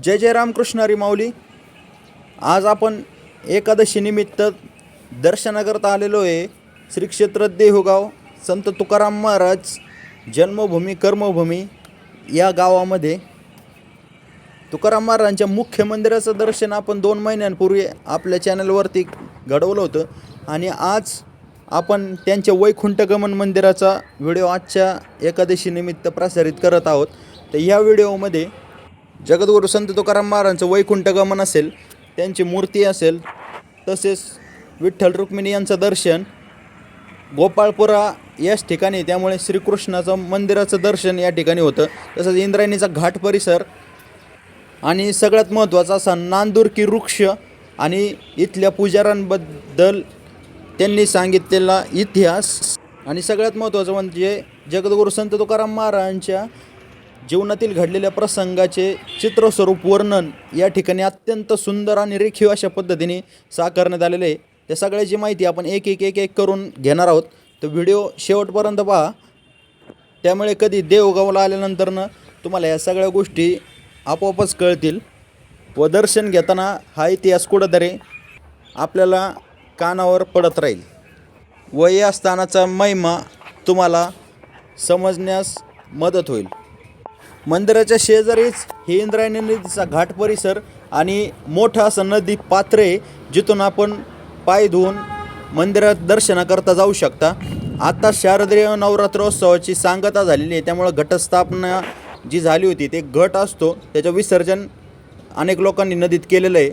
जय जय रामकृष्ण हरी माऊली. आज आपण एकादशी निमित्त दर्शनाकरता आलेलो आहे श्री क्षेत्र देहुगाव संत तुकाराम महाराज जन्मभूमी कर्मभूमी या गावामध्ये. तुकाराम महाराजांच्या मुख्य मंदिराचं दर्शन आपण 2 महिन्यांपूर्वी आपल्या चॅनलवरती घडवलं होतं आणि आज आपण त्यांच्या वैकुंठगमन मंदिराचा व्हिडिओ आजच्या एकादशी निमित्त प्रसारित करत आहोत. तर या व्हिडिओमध्ये जगद्गुरू संत तुकाराम महाराजांचं वैकुंठगमन असेल, त्यांची मूर्ती असेल, तसेच विठ्ठल रुक्मिणी यांचं दर्शन, गोपाळपुरा याच ठिकाणी त्यामुळे श्रीकृष्णाचं मंदिराचं दर्शन या ठिकाणी होतं. तसंच इंद्रायणीचा घाट परिसर आणि सगळ्यात महत्त्वाचा असा नांदुरकी वृक्ष आणि इथल्या पुजाऱ्यांबद्दल त्यांनी सांगितलेला इतिहास आणि सगळ्यात महत्त्वाचं म्हणजे जगद्गुरू संत तुकाराम महाराजांच्या जीवनातील घडलेल्या प्रसंगाचे चित्रस्वरूप वर्णन या ठिकाणी अत्यंत सुंदर आणि रेखीव अशा पद्धतीने साकारण्यात आलेले आहे. त्या सगळ्याची माहिती आपण एक करून घेणार आहोत. तर व्हिडिओ शेवटपर्यंत पहा. त्यामुळे कधी देवगावला आल्यानंतरनं तुम्हाला या सगळ्या गोष्टी आपोआपच कळतील व दर्शन घेताना हा इतिहास कुठंतरी आपल्याला कानावर पडत राहील व या स्थानाचा महिमा तुम्हाला समजण्यास मदत होईल. मंदिराच्या शेजारीच हे इंद्रायणी नदीचा घाट परिसर आणि मोठा असं नदी पात्र आहे, जिथून आपण पाय धुवून मंदिरात दर्शनाकरता जाऊ शकता. आता शारदीय नवरात्रोत्सवाची सांगता झालेली आहे, त्यामुळं घटस्थापना जी झाली होती ते घट असतो त्याचं विसर्जन अनेक लोकांनी नदीत केलेलं आहे.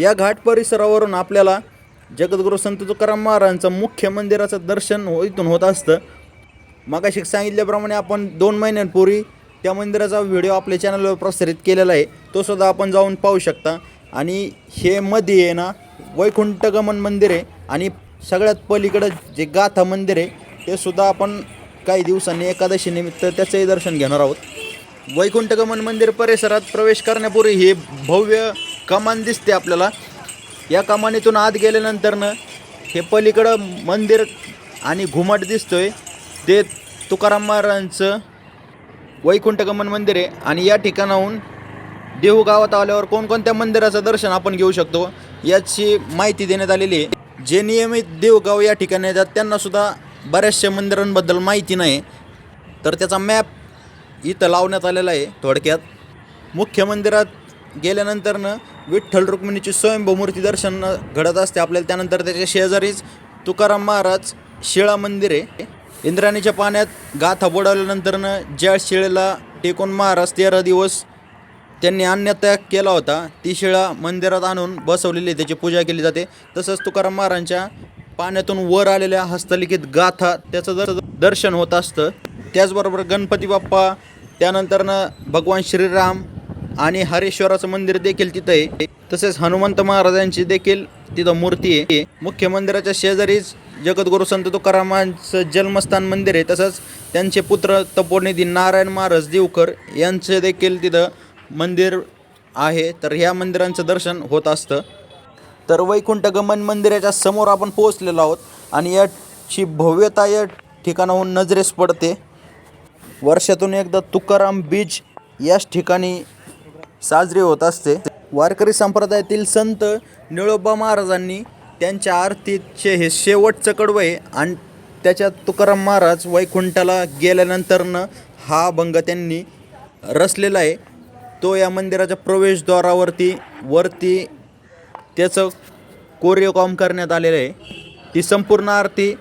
या घाट परिसरावरून आपल्याला जगद्गुरू संत तुकाराम महाराजांचं मुख्य मंदिराचं दर्शन इथून होत असतं. मगाशी सांगितल्याप्रमाणे आपण 2 महिन्यांपूर्वी त्या मंदिराचा व्हिडिओ आपल्या चॅनलवर प्रसारित केलेला आहे, तो सुद्धा आपण जाऊन पाहू शकता. आणि हे मध्ये आहे ना वैकुंठगमन मंदिर आहे आणि सगळ्यात पलीकडं जे गाथा मंदिर आहे ते सुद्धा आपण काही दिवसांनी एकादशी निमित्त त्याचंही दर्शन घेणार आहोत. वैकुंठगमन मंदिर परिसरात प्रवेश करण्यापूर्वी हे भव्य कमान दिसते आपल्याला. या कमानीतून आत गेल्यानंतरनं हे पलीकडं मंदिर आणि घुमट दिसतोय ते तुकाराम महाराजांचं वैकुंठगमन मंदिर आहे. आणि या ठिकाणाहून देहू गावात आल्यावर कोणकोणत्या मंदिराचं दर्शन आपण घेऊ शकतो याची माहिती देण्यात आलेली आहे. जे नियमित देवगाव या ठिकाणी येतात त्यांनासुद्धा बऱ्याचशा मंदिरांबद्दल माहिती नाही, तर त्याचा मॅप इथं लावण्यात आलेला आहे. थोडक्यात मुख्य मंदिरात गेल्यानंतरनं विठ्ठल रुक्मिणीची स्वयंभू मूर्ती दर्शन घडत असते आपल्याला. त्यानंतर त्याच्या शेजारीच तुकाराम महाराज शिळा मंदिर आहे. इंद्रायणीच्या पाण्यात गाथा बुडवल्यानंतरनं ज्या शिळेला टेकून महाराज 13 दिवस त्यांनी अन्नत्याग केला होता ती शिळा मंदिरात आणून बसवलेली, त्याची पूजा केली जाते. तसंच तुकाराम महाराजांच्या पाण्यातून वर आलेल्या हस्तलिखित गाथा त्याचं दर्शन होत असतं. त्याचबरोबर गणपती बाप्पा, त्यानंतरनं भगवान श्रीराम आणि हरेश्वराचं मंदिर देखील तिथं आहे. तसेच हनुमंत महाराजांची देखील तिथं मूर्ती आहे. मुख्य मंदिराच्या शेजारीच जगद्गुरू संत तुकारामांचं जन्मस्थान मंदिर आहे. तसंच त्यांचे पुत्र तपोनिधी नारायण महाराज देवकर यांचे देखील तिथं मंदिर आहे. तर ह्या मंदिरांचं दर्शन होत असतं. तर वैकुंठगमन मंदिराच्या समोर आपण पोहोचलेलो आहोत आणि याची भव्यता या ठिकाणाहून नजरेस पडते. वर्षातून एकदा तुकाराम बीज याच ठिकाणी साजरी होत असते. वारकरी संप्रदायातील संत निळोबा महाराजांनी त्यांच्या आरतीचे हे शेवटचं कडवं आहे आणि त्याच्यात तुकाराम महाराज वैकुंठाला गेल्यानंतरनं हा भंग त्यांनी रचलेला आहे. तो या मंदिराच्या प्रवेशद्वारावरती त्याचं कोरीव काम करण्यात आलेलं आहे. ती संपूर्ण आरती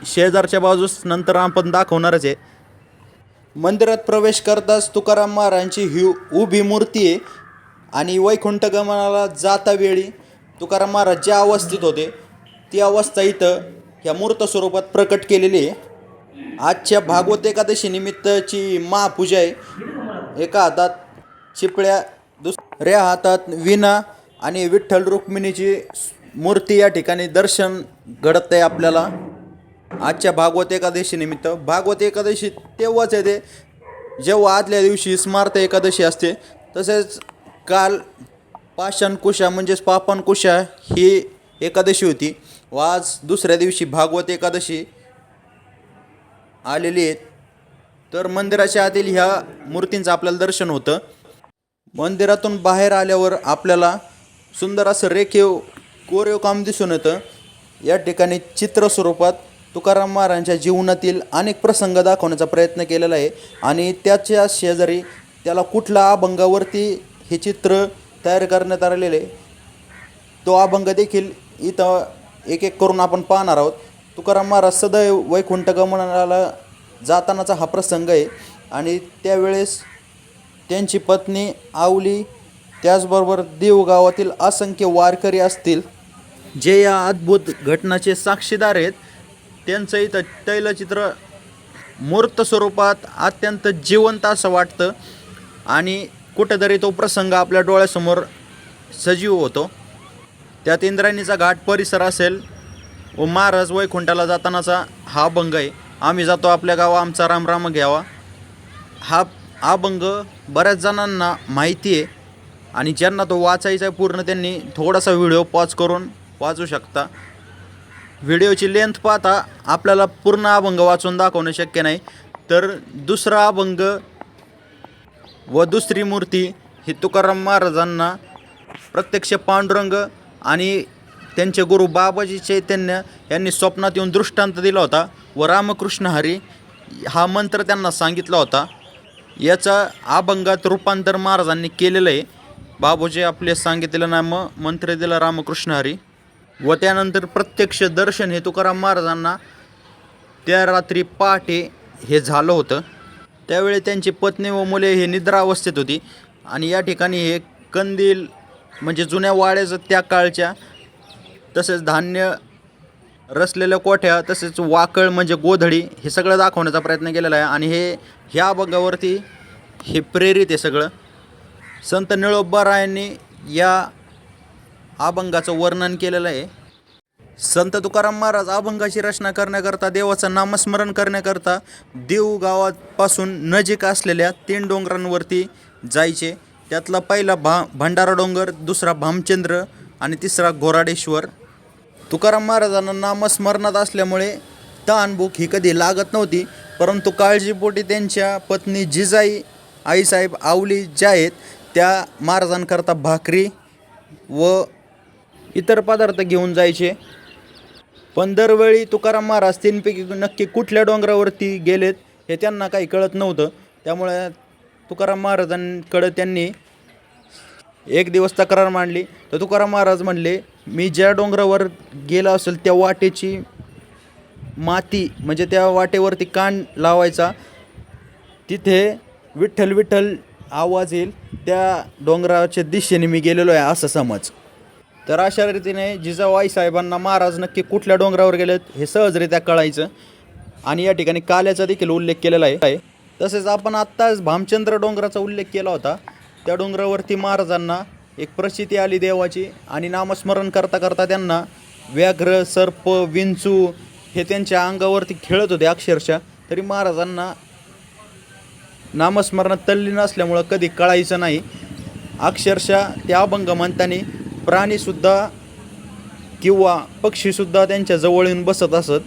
शेजारच्या बाजूस नंतर आपण दाखवणारच आहे. मंदिरात प्रवेश करताच तुकाराम महाराजांची ही उभी मूर्ती आहे आणि वैकुंठगमनाला जाता वेळी तुकाराम महाराज ज्या अवस्थेत होते ती अवस्था इथं ह्या मूर्त स्वरूपात प्रकट केलेली आहे. आजच्या भागवत एकादशी निमित्तची महापूजा आहे. एका हातात चिपळ्या, दुसऱ्या हातात विणा आणि विठ्ठल रुक्मिणीची मूर्ती या ठिकाणी दर्शन घडत आहे आपल्याला आजच्या भागवत एकादशी निमित्त. भागवत एकादशी तेव्हाच येते जेव्हा आदल्या दिवशी स्मार्त एकादशी असते. तसेच काल पाषाणकुशा म्हणजेच पापणकुशा ही एकादशी होती व आज दुसऱ्या दिवशी भागवत एकादशी आलेली आहेत. तर मंदिराच्या आतील ह्या मूर्तींचं आपल्याला दर्शन होतं. मंदिरातून बाहेर आल्यावर आपल्याला सुंदर असं रेखीव कोरीव काम दिसून येतं. या ठिकाणी चित्र स्वरूपात तुकाराम महाराजांच्या जीवनातील अनेक प्रसंग दाखवण्याचा प्रयत्न केलेला आहे आणि त्याच्या शेजारी त्याला कुठल्या अभंगावरती हे चित्र तयार करण्यात आलेले आहे तो अभंग देखील इथं एक एक करून आपण पाहणार आहोत. तुकाराम महाराज सदैव वैकुंठ गमनाला जातानाचा हा प्रसंग आहे आणि त्यावेळेस त्यांची पत्नी आवली त्याचबरोबर देवगावातील असंख्य वारकरी असतील जे या अद्भुत घटनाचे साक्षीदार आहेत. त्यांचं इथं तैलचित्र मूर्त स्वरूपात अत्यंत जिवंत असं वाटतं आणि कुठेतरी तो प्रसंग आपल्या डोळ्यासमोर सजीव होतो. त्यात इंद्रायणीचा घाट परिसर असेल व महाराज वैकुंठाला जातानाचा हा अभंग आहे. आम्ही जातो आपल्या गावा आमचा रामराम घ्यावा. हा अभंग बऱ्याच जणांना माहिती आहे आणि ज्यांना तो वाचायचा आहे पूर्ण त्यांनी थोडासा व्हिडिओ पॉज करून वाचू शकता. व्हिडिओची लेंथ पाहता आपल्याला पूर्ण अभंग वाचून दाखवणं शक्य नाही, तर दुसरा अभंग व दुसरी मूर्ती ही तुकाराम महाराजांना प्रत्यक्ष पांडुरंग आणि त्यांचे गुरु बाबाजी चैतन्य यांनी स्वप्नात येऊन दृष्टांत दिला होता व रामकृष्ण हरी हा मंत्र त्यांना सांगितला होता. याचा अभंगात रूपांतर महाराजांनी केलेलं आहे. बाबूजी आपले सांगितलेलं नाम मंत्र दिला रामकृष्ण हरी व त्यानंतर प्रत्यक्ष दर्शन हे तुकाराम महाराजांना त्या रात्री पहाटे हे झालं होतं. त्यावेळी त्यांची पत्नी व मुले हे निद्रा अवस्थेत होती आणि या ठिकाणी हे कंदील म्हणजे जुन्या वाड्याचं त्या काळच्या तसेच धान्य रचलेल्या कोठ्या तसेच वाकळ म्हणजे गोधडी हे सगळं दाखवण्याचा प्रयत्न केलेला आहे आणि ह्या अभंगावरती हे प्रेरित आहे सगळं. संत निळोबारायांनी या अभंगाचं वर्णन केलेलं आहे. संत तुकाराम महाराज अभंगाची रचना करण्याकरता देवाचं नामस्मरण करण्याकरता देव गावापासून नजीक असलेल्या 3 डोंगरांवरती जायचे. त्यातला पहिला भंडारा डोंगर, दुसरा भामचंद्र आणि तिसरा घोराडेश्वर. तुकाराम महाराजांना नामस्मरणात असल्यामुळे तहानभूक ही कधी लागत नव्हती, परंतु काळजीपोटी त्यांच्या पत्नी जिजाई आईसाहेब आवली ज्या आहेत त्या महाराजांकरता भाकरी व इतर पदार्थ घेऊन जायचे. पण दरवेळी तुकाराम महाराज 3पैकी नक्की कुठल्या डोंगरावरती गेलेत हे त्यांना काही कळत नव्हतं. त्यामुळे तुकाराम महाराजांकडं त्यांनी एक दिवस तक्रार मांडली. तर तुकाराम महाराज म्हणले, मी ज्या डोंगरावर गेला असेल त्या वाटेची माती म्हणजे त्या वाटेवरती कान लावायचा, तिथे विठ्ठल विठ्ठल आवाज येईल, त्या डोंगराच्या दिशेने मी गेलेलो आहे असं समज. तर अशा रीतीने जिजाबाई साहेबांना महाराज नक्की कुठल्या डोंगरावर गेलेत हे सहजरित्या कळायचं आणि या ठिकाणी काल्याचा देखील उल्लेख केलेला आहे. तसेच आपण आत्ताच भामचंद्र डोंगराचा उल्लेख केला होता. त्या डोंगरावरती महाराजांना एक प्रचिती आली देवाची आणि नामस्मरण करता करता त्यांना व्याघ्र, सर्प, विंचू हे त्यांच्या अंगावरती खेळत होते अक्षरशः. तरी महाराजांना नामस्मरणात तल्लीन असल्यामुळं कधी कळायचं नाही. अक्षरशः त्या अभंग म्हणताना प्राणीसुद्धा किंवा पक्षीसुद्धा त्यांच्या जवळ येऊन बसत असत.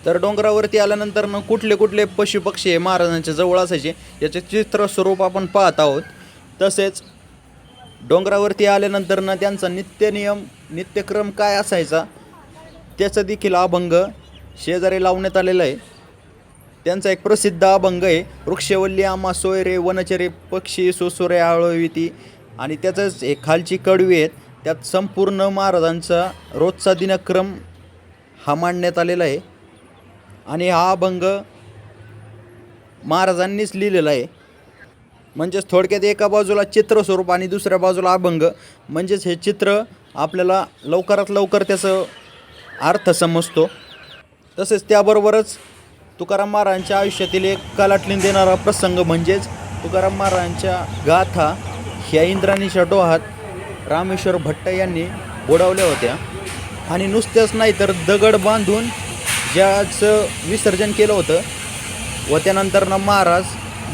तर डोंगरावरती आल्यानंतर कुठले कुठले पशुपक्षी हे महाराजांच्या जवळ असायचे याचे चित्र स्वरूप आपण पाहत आहोत. तसेच डोंगरावरती आल्यानंतर त्यांचा नित्यक्रम काय असायचा त्याचा देखील अभंग शेजारी लावण्यात आलेला आहे. त्यांचा एक प्रसिद्ध अभंग आहे, वृक्षवल्ली आम्हा सोयरे वनचरे पक्षी सुसुरे आळविती, आणि त्याचंच एक खालची कडवी आहेत. त्यात संपूर्ण महाराजांचा रोजचा दिनक्रम हा मांडण्यात आलेला आहे आणि हा अभंग महाराजांनीच लिहिलेला आहे. म्हणजेच थोडक्यात एका बाजूला चित्रस्वरूप आणि दुसऱ्या बाजूला अभंग, म्हणजेच हे चित्र आपल्याला लवकरात लवकर त्याचं अर्थ समजतो. तसेच त्याबरोबरच तुकाराम महाराजांच्या आयुष्यातील एक कलाटणी देणारा प्रसंग म्हणजेच तुकाराम महाराजांच्या गाथा ह्या इंद्रायणीच्या डोहात रामेश्वर भट्ट यांनी बुडवल्या होत्या आणि नुसत्याच नाही तर दगड बांधून ज्याचं विसर्जन केलं होतं व त्यानंतर महाराज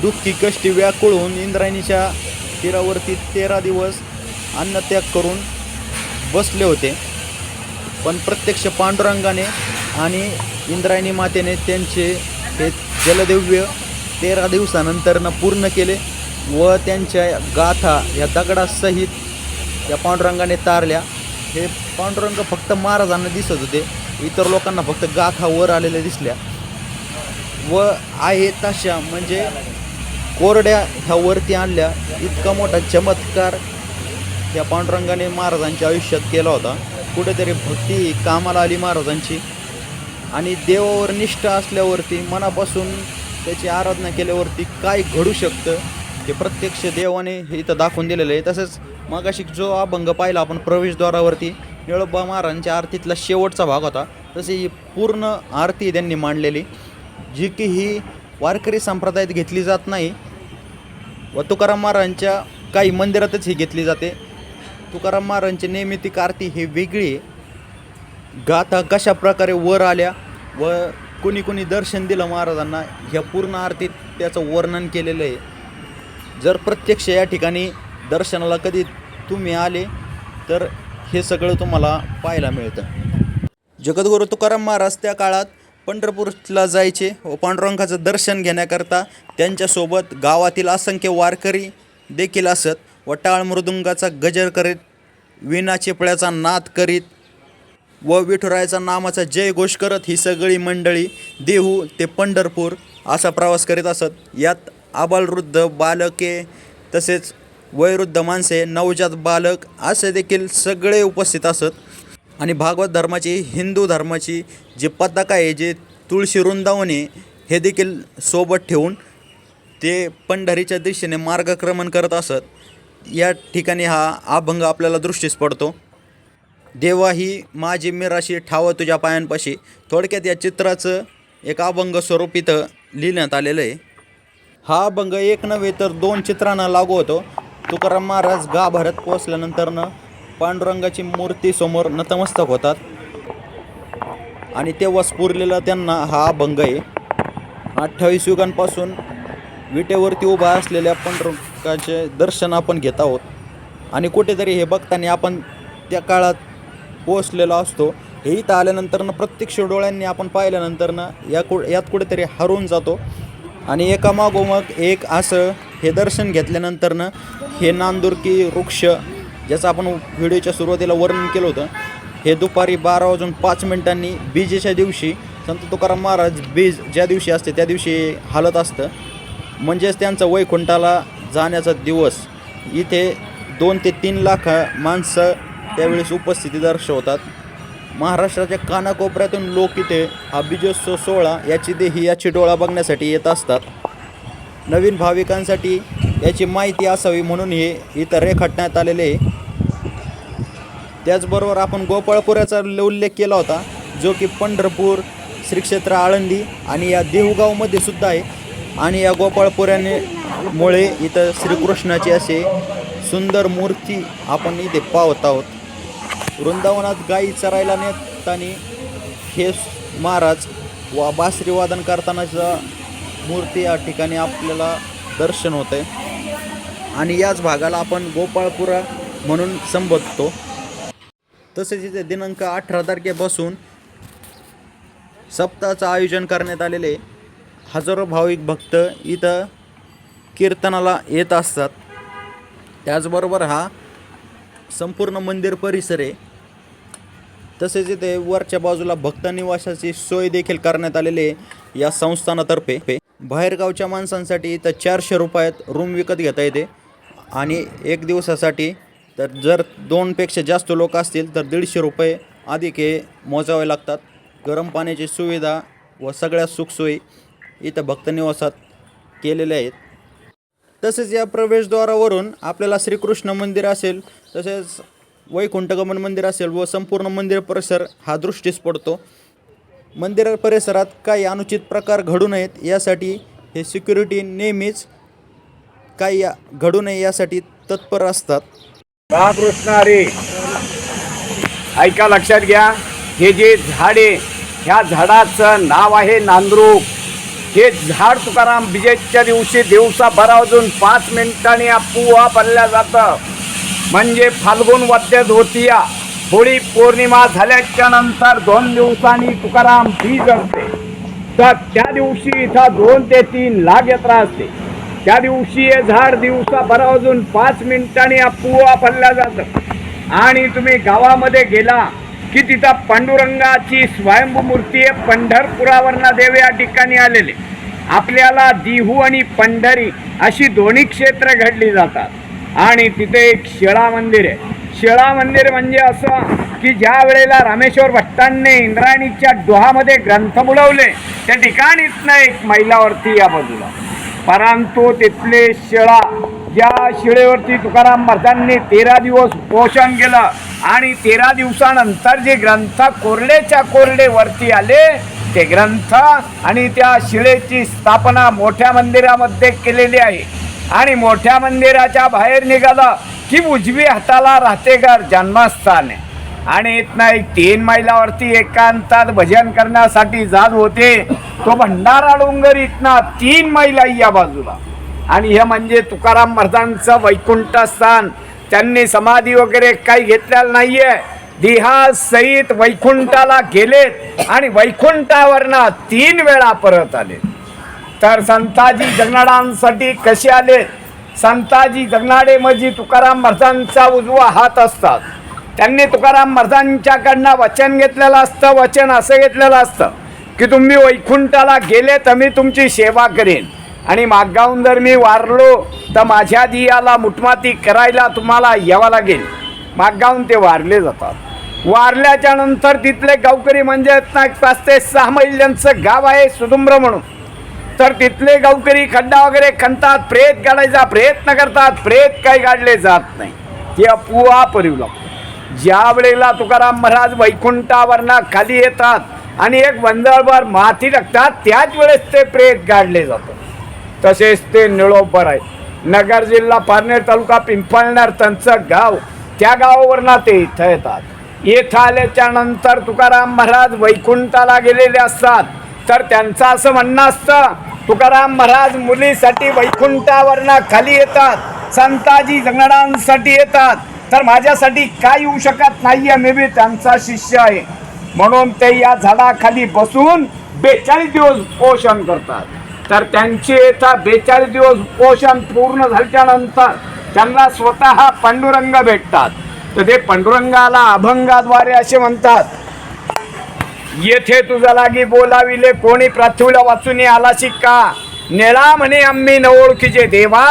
दुःखी कष्टी व्याकुळून इंद्रायणीच्या तीरावरती 13 दिवस अन्नत्याग करून बसले होते. पण प्रत्यक्ष पांडुरंगाने आणि इंद्रायणी मातेने त्यांचे हे जलदिव्य 13 दिवसानंतर पूर्ण केले व त्यांच्या गाथा या दगडासहित या पांडुरंगाने तारल्या. हे पांडुरंग फक्त महाराजांना दिसत होते, इतर लोकांना फक्त गाथा वर आलेल्या दिसल्या. व आहे तशा म्हणजे कोरड्या ह्या वरती आणल्या. इतका मोठा चमत्कार या पांडुरंगाने महाराजांच्या आयुष्यात केला होता. कुठेतरी भक्ती कामाला आली महाराजांची, आणि देवावर निष्ठा असल्यावरती, मनापासून त्याची आराधना केल्यावरती काय घडू शकतं हे प्रत्यक्ष देवाने हे इथं दाखवून दिलेलं आहे. तसंच मगाशी जो अभंग पाहिला आपण प्रवेशद्वारावरती, निळोबा महाराजांच्या आरतीतला शेवटचा भाग होता. तसे ही पूर्ण आरती त्यांनी मांडलेली, जी की ही वारकरी संप्रदायात घेतली जात नाही व तुकाराम महाराजांच्या काही मंदिरातच ही घेतली जाते. तुकाराम महाराजांची नैमित्तिक आरती ही वेगळी आहे. गाथा कशा प्रकारे वर आल्या व कुणी कुणी दर्शन दिलं महाराजांना, ह्या पूर्ण आरतीत त्याचं वर्णन केलेलं आहे. जर प्रत्यक्ष या ठिकाणी दर्शनाला कधी तुम्ही आले तर हे सगळं तुम्हाला पाहायला मिळतं. जगद्गुरू तुकाराम महाराज त्या काळात पंढरपूरला जायचे व पांडुरंगाचं दर्शन घेण्याकरता त्यांच्यासोबत गावातील असंख्य वारकरी देखील असत व टाळ मृदुंगाचा गजर करीत, वीणा चिपळ्याचा नाद करीत व विठुरायाचा नामाचा जयघोष करत ही सगळी मंडळी देहू ते पंढरपूर असा प्रवास करीत असत. यात आबालवृद्ध, बालके, तसेच वयोवृद्ध माणसे, नवजात बालक असे देखील सगळे उपस्थित असत. आणि भागवत धर्माची, हिंदू धर्माची जी पताका आहे, जे तुळशी वृंदावन आहे, हे देखील सोबत ठेवून ते पंढरीच्या दिशेने मार्गक्रमण करत असत. या ठिकाणी हा अभंग आपल्याला दृष्टीस पडतो. देवा ही माझी मिराशी ठाव तुझ्या पायांपाशी. थोडक्यात या चित्राचं एक अभंग स्वरूप इथं लिहिण्यात आलेलं आहे. हा अभंग एक नव्हे तर 2 चित्रांना लागू होतो. तुकाराम महाराज गाभाऱ्यात पोचल्यानंतरनं पांडुरंगाची मूर्ती समोर नतमस्तक होतात आणि तेव्हा स्फुरलेला त्यांना हा अभंग आहे. 28 युगांपासून विटेवरती उभा असलेल्या पांडुरंगाचे दर्शन आपण घेत आहोत आणि कुठेतरी हे बघताना आपण त्या काळात पोचलेलो असतो. हे इथं आल्यानंतरनं प्रत्यक्ष डोळ्यांनी आपण पाहिल्यानंतरनं यात कुठेतरी हरवून जातो आणि एकामागोमाग एक असं हे दर्शन घेतल्यानंतरनं हे नांदुरकी वृक्ष, ज्याचं आपण व्हिडिओच्या सुरुवातीला वर्णन केलं होतं, हे दुपारी 12:05 बीजेच्या दिवशी संत तुकाराम महाराज बीज ज्या दिवशी असते त्या दिवशी हालत असतं. म्हणजेच त्यांचं वैकुंठाला जाण्याचा दिवस. इथे 2 ते 3 लाख माणसं त्यावेळेस उपस्थिती दर्शवतात. महाराष्ट्राच्या कानाकोपऱ्यातून लोक इथे हा बीजोत्सव सोहळा, याची देही, याची डोळा बघण्यासाठी येत असतात. नवीन भाविकांसाठी याची माहिती असावी म्हणून हे इथं रेखाटण्यात आलेले आहे. त्याचबरोबर आपण गोपाळपुऱ्याचा उल्लेख केला होता, जो की पंढरपूर, श्रीक्षेत्र आळंदी आणि या देहूगावमध्ये सुद्धा आहे. आणि या गोपाळपुऱ्याने मुळे इथं श्रीकृष्णाची असे सुंदर मूर्ती आपण इथे पाहत आहोत. वृंदावनात गायी चरायला नेताना हे महाराज व बासरी वादन करतानाचा मूर्ती या ठिकाणी आपल्याला दर्शन होतं आहे आणि याच भागाला आपण गोपाळपुरा म्हणून संबोधतो. तसेच इथे दिनांक 18 तारखेपासून सप्ताहाचं आयोजन करण्यात आलेले. हजारो भाविक भक्त इथं कीर्तनाला येत असतात. त्याचबरोबर हा संपूर्ण मंदिर परिसर आहे. तसेच इथे वरच्या बाजूला भक्त निवासाची सोय देखील करण्यात आलेली आहे या संस्थानातर्फे. बाहेरगावच्या माणसांसाठी इथं 400 रुपयात रूम विकत घेता येते आणि 1 दिवसासाठी तर जर 2पेक्षा जास्त लोक असतील तर 150 रुपये अधिक हे मोजावे लागतात. गरम पाण्याची सुविधा व सगळ्या सुखसोयी इथं भक्तनिवासात केलेल्या आहेत. तसेच या प्रवेशद्वारावरून आपल्याला श्रीकृष्ण मंदिर असेल, तसेच वैकुंठगमन मंदिर असेल व संपूर्ण मंदिर परिसर हा दृष्टीस पडतो. मंदिर परिसरात काही अनुचित प्रकार घडू नयेत यासाठी हे सिक्युरिटी नेहमीच काही घडू नये यासाठी तत्पर असतात. रामकृष्ण हरी. ऐका, लक्षात घ्या, हे जे झाड आहे ह्या झाडाचं नाव आहे नांदरूक. हे झाड तुकाराम बीजेच्या दिवशी दिवसा 12:05 मिनिटांनी पुवा बनल्या जातं. म्हणजे फाल्गुन वद्य द्वितीया होळी पौर्णिमा झाल्याच्या नंतर 2 दिवसांनी तुकाराम बीज असते. तर त्या दिवशी इथं 2 ते 3 लाख यात्रा असते. त्या दिवशी हे झाड दिवसा 12 वाजून 5 मिनिटांनी आपोआप हललं जातं. आणि तुम्ही गावामध्ये गेला की तिथं पांडुरंगाची स्वयंभू मूर्ती आहे. पंढरपुरावरनं देव या ठिकाणी आलेले. आपल्याला देहू आणि पंढरी अशी दोन्ही क्षेत्र घडली जातात. आणि तिथे एक शिळा मंदिर आहे. शिळा मंदिर म्हणजे असं की ज्या वेळेला रामेश्वर भट्टांनी इंद्रायणीच्या डोहामध्ये ग्रंथ बुडवले त्या ठिकाणीच एक मैलावरती या बाजूला, परंतु तिथले शिळा, ज्या शिळेवरती तुकाराम महाराजांनी 13 दिवस पोषण केलं आणि 13 दिवसानंतर जे ग्रंथ कोरडेच्या कोरडे वरती आले ते ग्रंथ आणि त्या शिळेची स्थापना मोठ्या मंदिरामध्ये केलेली आहे. आणि मोठ्या मंदिराच्या बाहेर निघालं की उजवी हाताला राहतेघर जन्मस्थान आहे. आणि इथनं एक 3 मैलावरती एकांतात भजन करण्यासाठी जात होते. तो भंडारा डोंगर इथनं 3 मैल या बाजूला. आणि हे म्हणजे तुकाराम महाराजांचं वैकुंठ स्थान. त्यांनी समाधी वगैरे काही घेतलेलं नाहीये. देहासहित वैकुंठाला गेलेत आणि वैकुंठावरनं 3 वेळा परत आले. तर संताजी जगनाडांसाठी कसे आले? संताजी जगनाडे म्हणजे तुकाराम महाराजांचा उजवा हात असतात. त्यांनी तुकाराम महाराजांच्याकडनं वचन घेतलेलं असतं. वचन असं घेतलेलं असतं की तुम्ही वैकुंठाला गेले तर मी तुमची सेवा करेन, आणि मागाहून जर मी वारलो तर माझ्या दियाला मुठमाती करायला तुम्हाला यावं लागेल. मागाहून ते वारले जातात. वारल्याच्या नंतर तिथले गावकरी म्हणजे 5 ते 6 मैल त्यांचं गाव आहे सुदुम्र म्हणून. तर तिथले गावकरी खड्डा वगैरे खणतात, प्रेत काढायचा प्रयत्न करतात. प्रेत काही काढले जात नाही, ते आपोआप येऊ लागतं. ज्या वेळेला तुकाराम महाराज वैकुंठावरनं खाली येतात आणि एक वंजळभर माती टाकतात त्याच वेळेस ते प्रेत काढले जातात. तसेच ते निळोपर आहे. नगर जिल्हा पारनेर तालुका पिंपळनेर त्यांचं गाव. त्या गावावरनं ते इथं येतात. इथं आल्याच्या नंतर तुकाराम महाराज वैकुंठाला गेलेले असतात. तर त्यांचं असं म्हणणं असतं तुकाराम महाराज मुलीसाठी वैकुंठावरनं खाली येतात, संताजी जगनाडांसाठी येतात, तर माझ्यासाठी काय येऊ शकत नाहीये, मी बी त्यांचा शिष्य आहे. म्हणून ते या झाडाखाली बसून 42 दिवस पोषण करतात. तर त्यांचे येतात 42 दिवस पोषण पूर्ण झाल्यानंतर त्यांना स्वतः पांडुरंग भेटतात. तर ते पांडुरंगाला अभंगाद्वारे असे म्हणतात, येथे तुझा लागी बोलाविले कोणी पृथ्वीला वाचून आलाशी का, नेळा म्हणे आम्ही न ओळखीचे देवा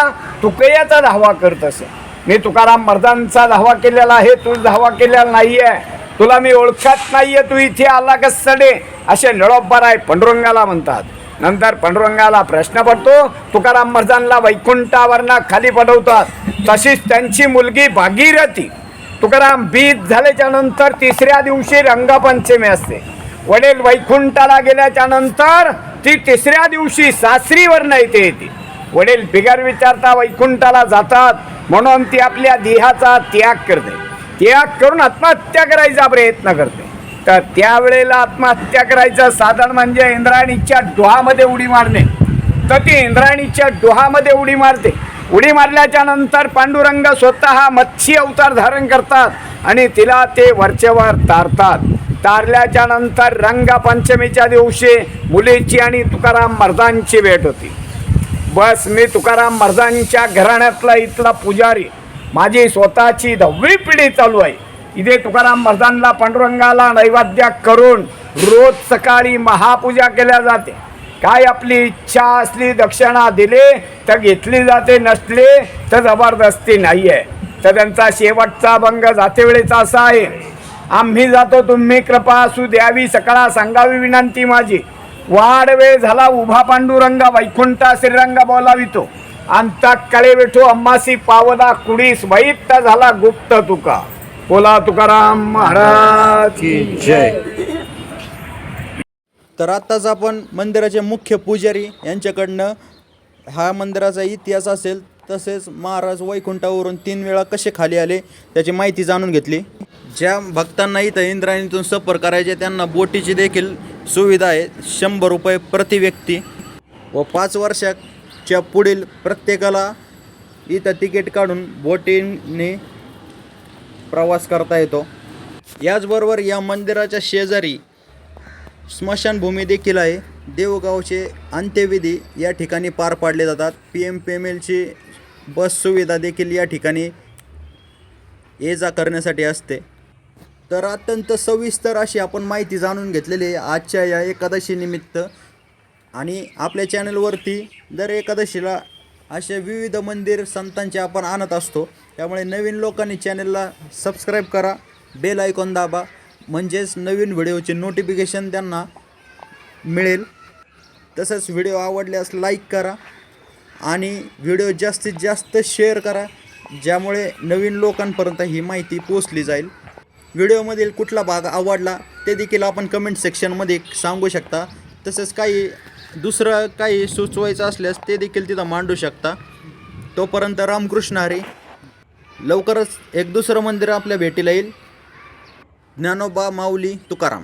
तुकयाचा धावा करत असे. मी तुकाराम महाराजांचा धावा केलेला आहे, तू धावा केलेला नाहीये, तुला मी ओळखत नाहीये, तू इथे आला कसडे, असे निळोब्बर आहे पांडुरंगाला म्हणतात. नंतर पांडुरंगाला प्रश्न पडतो. तुकाराम महाराजांना वैकुंठावरनं खाली पडवतात. तशीच त्यांची मुलगी भागीरथी तुकाराम बीज झाल्याच्या नंतर 3ऱ्या दिवशी रंगपंचमी असते. वडील वैकुंठाला गेल्याच्या नंतर ती 3ऱ्या दिवशी सासरीवरनं येते. वडील बिगर विचारता वैकुंठाला जातात. म्हणून ती आपल्या देहाचा त्याग करते. त्याग करून आत्महत्या करायचा प्रयत्न करते. तर त्यावेळेला आत्महत्या करायचं साधन म्हणजे इंद्रायणीच्या डोहामध्ये उडी मारणे. तर ती इंद्रायणीच्या डोहामध्ये उडी मारते. उडी मारल्याच्या नंतर पांडुरंग स्वतः मत्स्य अवतार धारण करतात आणि तिला ते वरचेवर तारतात. तारल्याच्या नंतर रंगपंचमीच्या दिवशी मुलीची आणि तुकाराम महाराजांची भेट होती. बस मी तुकाराम महाराजांच्या घराण्यातला इथला पुजारी, माझी स्वतःची 10वी पिढी चालू आहे. इथे तुकाराम महाराजांना पांडुरंगाला नैवेद्य करून रोज सकाळी महापूजा केल्या जाते. काय आपली इच्छा असली दक्षिणा दिले तर घेतली जाते, नसले तर जबरदस्ती नाही आहे. तर त्यांचा शेवटचा अभंग जातेवेळेचा असा आहे, आम्ही जातो तुम्ही कृपा असू द्यावी, सकाळ सांगावी विनंती माझी, वाढ वेळ झाला उभा पांडुरंग, वैकुंठा श्रीरंग बोलावितो, अंतक कळे विठो अम्मासी पावला, कुडीस वैत्त झाला गुप्त तुका. बोला तुकाराम महाराज की जय. तर आत्ताच आपण मंदिराचे मुख्य पुजारी यांच्याकडनं हा मंदिराचा इतिहास असेल तसेच महाराज वैकुंठावरून 3 वेळा कसे खाली आले त्याची माहिती जाणून घेतली. ज्या भक्तांना इथं इंद्रायणीतून सफर करायचे त्यांना बोटीची देखील सुविधा आहे. 100 रुपये प्रति व्यक्ती व 5 वर्षाच्या पुढील प्रत्येकाला इथं तिकीट काढून बोटीने प्रवास करता येतो. याचबरोबर या मंदिराच्या शेजारी स्मशानभूमी देखील आहे. देहूगावचे अंत्यविधी या ठिकाणी पार पाडले जातात. PMPMLची बस सुविधा देखील या ठिकाणी ये जा करण्यासाठी असते. तर अत्यंत सविस्तर अशी आपण माहिती जाणून घेतलेली आहे आजच्या या एकादशी निमित्त. आणि आपल्या चॅनलवरती दर एकादशीला असे विविध मंदिर संतांचे आपण आणत असतो. त्यामुळे नवीन लोकांनी चॅनलला सबस्क्राईब करा, बेल आयकॉन दाबा, म्हणजेच नवीन व्हिडिओचे नोटिफिकेशन त्यांना मिळेल. तसंच व्हिडिओ आवडल्यास लाईक करा आणि व्हिडिओ जास्तीत जास्त शेअर करा, ज्यामुळे नवीन लोकांपर्यंत ही माहिती पोचली जाईल. व्हिडिओमधील कुठला भाग आवडला ते देखील आपण कमेंट सेक्शनमध्ये सांगू शकता. तसंच दुसरं काही सुचवायचं असल्यास ते देखील तिथं मांडू शकता. तोपर्यंत रामकृष्ण हरी. लवकरच एक दुसरं मंदिर आपल्या भेटीला येईल. ज्ञानोबा माऊली तुकाराम.